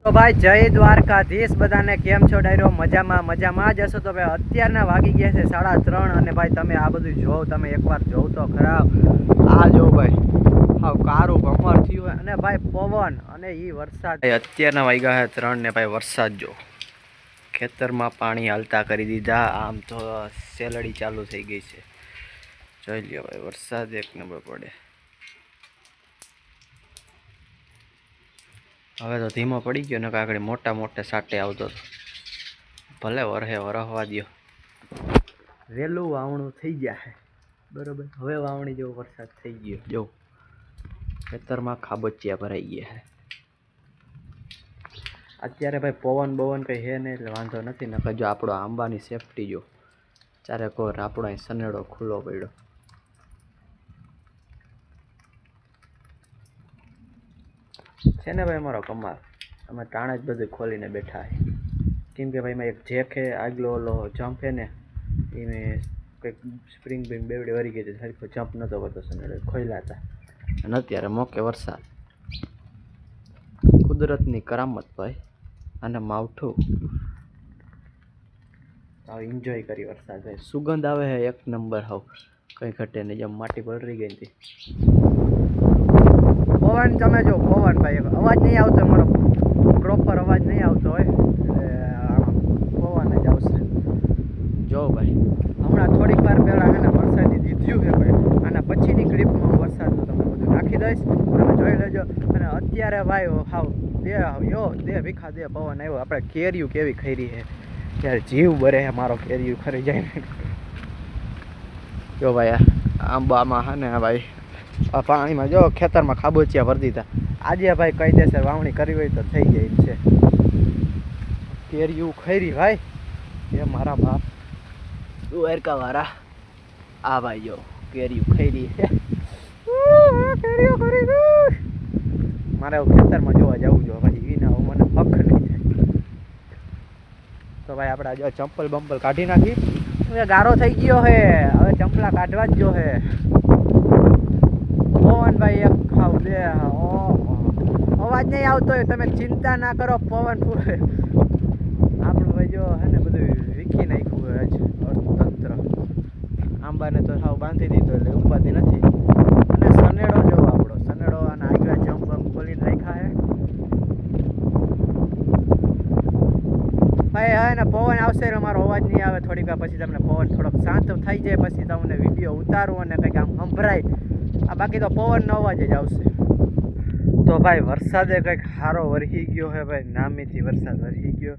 તો ભાઈ જય દ્વારકાધીશ બધાને કેમ છો ડાયરો મજામાં જ હશો તો ભાઈ અત્યારના વાગી ગયા છે 3:30 અને ભાઈ તમે આ બધું જોવો તમે એકવાર જોવ તો ખરાબ આ જો ભાઈ હાવ કારું ભમર થયું અને ભાઈ પવન અને ઈ વરસાદ અત્યારના વાગ્યા છે 3 ને ભાઈ વરસાદ જો ખેતરમાં પાણી હાલતા કરી દીધા આમ તો સેલડી ચાલુ થઈ ગઈ છે જોઈ લ્યો ભાઈ વરસાદ એક નંબર પડે હવે તો ધીમો પડી ગયો ને કાકડી મોટા સાટે આવતો ભલે વરહવા દો વહેલું વાવણું થઈ ગયા બરોબર હવે વાવણી જેવો વરસાદ થઈ ગયો જો ખેતરમાં ખાબોચિયા ભરાઈ ગયા છે અત્યારે ભાઈ પવન કંઈ હે નહીં એટલે વાંધો નથી ને જો આપણો આંબાની સેફટી જો ચારે કોર આપણો અહીં સનેડો ખુલ્લો પડ્યો છે ને ભાઈ અમારો કમાલ અમે ટાણે જ બધું ખોલીને બેઠા છે કેમ કે ભાઈ એક જેક હે આગલો ઓલો જમ્પ હે ને એ મેં કંઈક સ્પ્રિંગ બેવડી વરી ગઈ હતી સારી જમ્પ નહોતો કરતો સનેડો ખોલ્યા હતા અને અત્યારે મોકે વરસાદ કુદરતની કરામત ભાઈ અને માવઠું એન્જોય કરી વરસાદ ભાઈ સુગંધ આવે છે એક નંબર હાવ કંઈ ઘટે નહીં જેમ માટી પલરી ગઈ હતી પવન તમે જો પવન ભાઈ અવાજ નહીં આવતો મારો પ્રોપર અવાજ નહીં આવતો હોય પવન જ આવશે જો ભાઈ હમણાં થોડીક વાર પહેલાં છે ને વરસાદી દીધું છે ભાઈ અને પછીની ક્લિપમાં વરસાદનું તમને બધું નાખી દઈશ તમે જોઈ લેજો અને અત્યારે ભાઈ હાવ દે ભીખા દે પવન આવ્યો આપણે કેરીયું કેવી ખરી છે ત્યારે જીવ બરે છે મારો કેરીયું ખરી જાય ને જો ભાઈ આંબામાં હા ને ભાઈ પાણીમાં જો ખેતરમાં ખાબોચિયા ભરી દીધા આજે ભાઈ કાયદેસર વાવણી કરવી હોય તો થઈ જાય છે કેરીયું ખરી ભાઈ એ મારા બાપ દ્વારકા વાળા આ ભાઈ જો કેરીયું ખરી કેરીયું ખરી મારે ખેતરમાં જોવા જવું જો ભાઈ એના મને હક નહીં થાય તો ભાઈ આપણે જો ચંપલ બંપલ કાઢી નાખી હવે ગારો થઈ ગયો હે હવે ચંપલા કાઢવા જ જો હે પવન ભાઈ એક ખાવ દે અવાજ નહીં આવતો હોય તમે ચિંતા ના કરો પવન પૂરે આપણું ભાઈ જો હે ને બધું વીખી નાખ્યું હોય તંત્ર આંબાને તો સાવ બાંધી દીધો એટલે ઉપાધિ નથી અને સનેડો જો આપણો સનેડો અને આગળ જમ્પ ખોલીને રાખ્યા હે ભાઈ હવે ને પવન આવશે એટલે મારો અવાજ નહીં આવે થોડીક વાર પછી તમને પવન થોડોક શાંત થઈ જાય પછી તમને વિડીયો ઉતારું અને કંઈક આમ સંભળાય આ બાકી તો પવનનો અવાજ જ આવશે તો ભાઈ વરસાદે કંઈક સારો વરસી ગયો હે ભાઈ નામીથી વરસાદ વરસી ગયો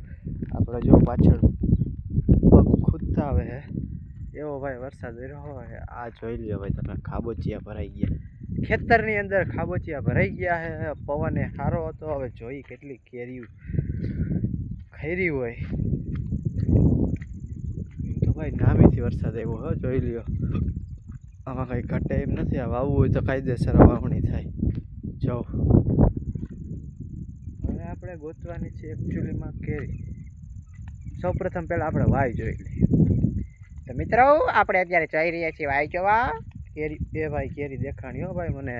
આપણે જો પાછળ પગ ખૂદતા આવે હે એવો ભાઈ વરસાદ રહ્યો હે આ જોઈ લ્યો ભાઈ તમે ખાબોચિયા ભરાઈ ગયા ખેતરની અંદર ખાબોચિયા ભરાઈ ગયા હે પવન એ સારો હતો હવે જોઈ કેટલી કેરીયું ખરી હોય તો ભાઈ નામીથી વરસાદ આવ્યો હો જોઈ લ્યો આમાં કંઈ ઘટે એમ નથી આ વાવવું હોય તો કાયદેસર વાવણી થાય જો હવે આપણે ગોતવાની છે એકચ્યુઅલીમાં કેરી સૌપ્રથમ પહેલાં આપણે વાય જોઈ લઈએ તો મિત્રો આપણે અત્યારે જઈ રહ્યા છીએ વાય જોવા કેરી એ ભાઈ કેરી દેખાણી હો ભાઈ મને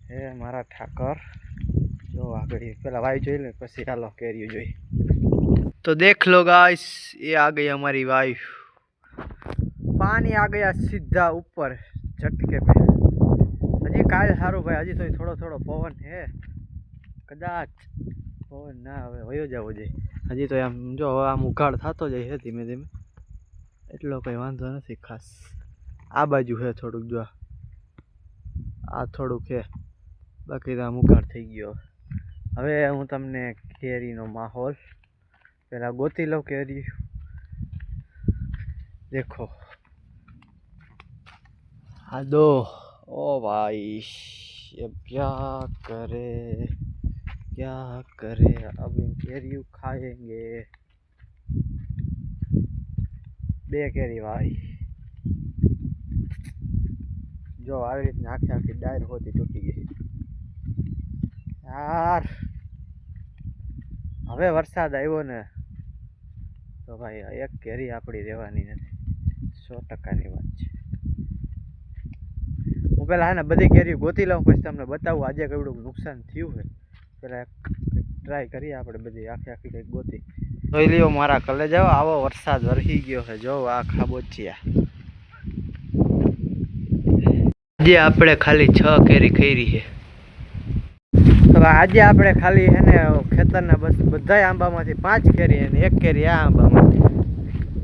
હે મારા ઠાકર જો આગળ પહેલાં વાય જોઈ લે પછી ચાલો કેરીઓ જોઈ तो देख लो गाइस ये आ गई हमारी वाइफ पानी आ गया सीधा ऊपर झटके पे हजी काल सारू भाई हजी तो थोड़ो पवन है कदाच पवन ना हवे वयो जावो जोईए हजी तो आम जो आम उघाड़ थतो जाय है धीमे धीमे एटलो कई वांधो नथी खास आ बाजू है थोड़ुंक जो आ थोड़ुंक है बाकी तो आम उघाड़ थई गयो हवे हूँ तमने केरीनो माहौल पहला गोती लो केरी देखो हाँ दो ओ भाई ये क्या करे अब इन केरी खाएंगे बे केरी भाई जो आ रीतना आखी आखी डायर होती तूटी गई यार હવે વરસાદ આવ્યો ને તો ભાઈ એક કેરી આપણી રહેવાની નથી 100%ની વાત છે હું પહેલાં હા ને બધી કેરી ગોતી લઉં પછી તમને બતાવું આજે કેવડું નુકસાન થયું છે પહેલાં ટ્રાય કરીએ આપણે બધી આખી કંઈક ગોતી. જોઈ લ્યો મારા કલે જાઓ, આવો વરસાદ વરસી ગયો છે. જો આ ખાબોચિયા. આજે આપણે ખાલી 6 કેરી ખઈરી છે. હવે આજે આપણે ખાલી હે ને ખેતરના બસ બધાય આંબામાંથી 5 કેરી અને 1 કેરી આ આંબામાંથી.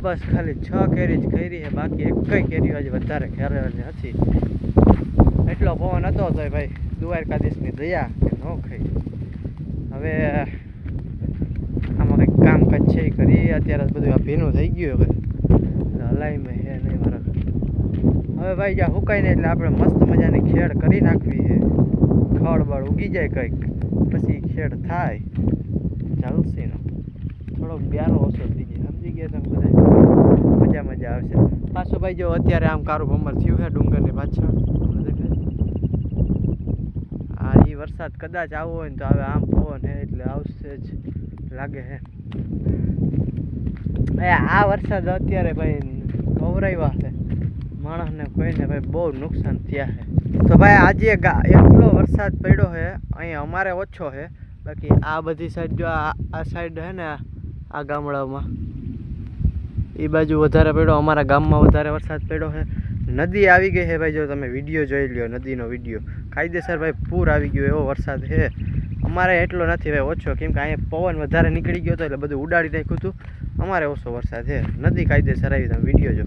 બસ ખાલી 6 કેરી જ ખઈરી છે. બાકી એકય કેરી હજી વધારે ખેરેલી નથી. એટલો પવન હતો તો ભાઈ દ્વારકાધીશની દયા કે ન ખાઈ. હવે આમાં કંઈક કામકાજ છે એ કરી. અત્યારે બધું આ ભીનું થઈ ગયું બધું હલાઈમાં હે નહીં મારા. હવે ભાઈ જ્યાં સુકાય ને એટલે આપણે મસ્ત મજાની ખેડ કરી નાખવી છે. ખડ બળ ઉગી જાય કંઈક પછી ખેડ થાય ચાલશે નો. થોડોક બ્યારો ઓછો થઈ જાય, સમજી ગયા તમે બધા. મજા આવશે. પાછો ભાઈ જો અત્યારે આમ કારું ભમર થયું છે ડુંગરની પાછળ. હા એ વરસાદ કદાચ આવવો હોય ને તો હવે આમ પવન છે એટલે આવશે જ લાગે છે. આ વરસાદ અત્યારે ભાઈ ગવરાવ્યા છે માણસને, કોઈને ભાઈ બહુ નુકસાન થયા છે. તો ભાઈ આજે એટલો વરસાદ પડ્યો છે. અહીંયા અમારે ઓછો છે, બાકી આ બધી સાઈડ જો આ સાઈડ છે ને આ ગામડાઓમાં એ બાજુ વધારે પડ્યો. અમારા ગામમાં વધારે વરસાદ પડ્યો છે. નદી આવી ગઈ છે ભાઈ. જો તમે વિડીયો જોઈ લ્યો, નદીનો વિડીયો કાયદેસર ભાઈ પૂર આવી ગયો એવો વરસાદ છે. અમારે એટલો નથી ભાઈ, ઓછો, કેમ કે અહીંયા પવન વધારે નીકળી ગયો હતો એટલે બધું ઉડાડી નાખ્યું હતું. અમારે ઓછો વરસાદ છે. નદી કાયદેસર આવી, તમે વિડીયો જો.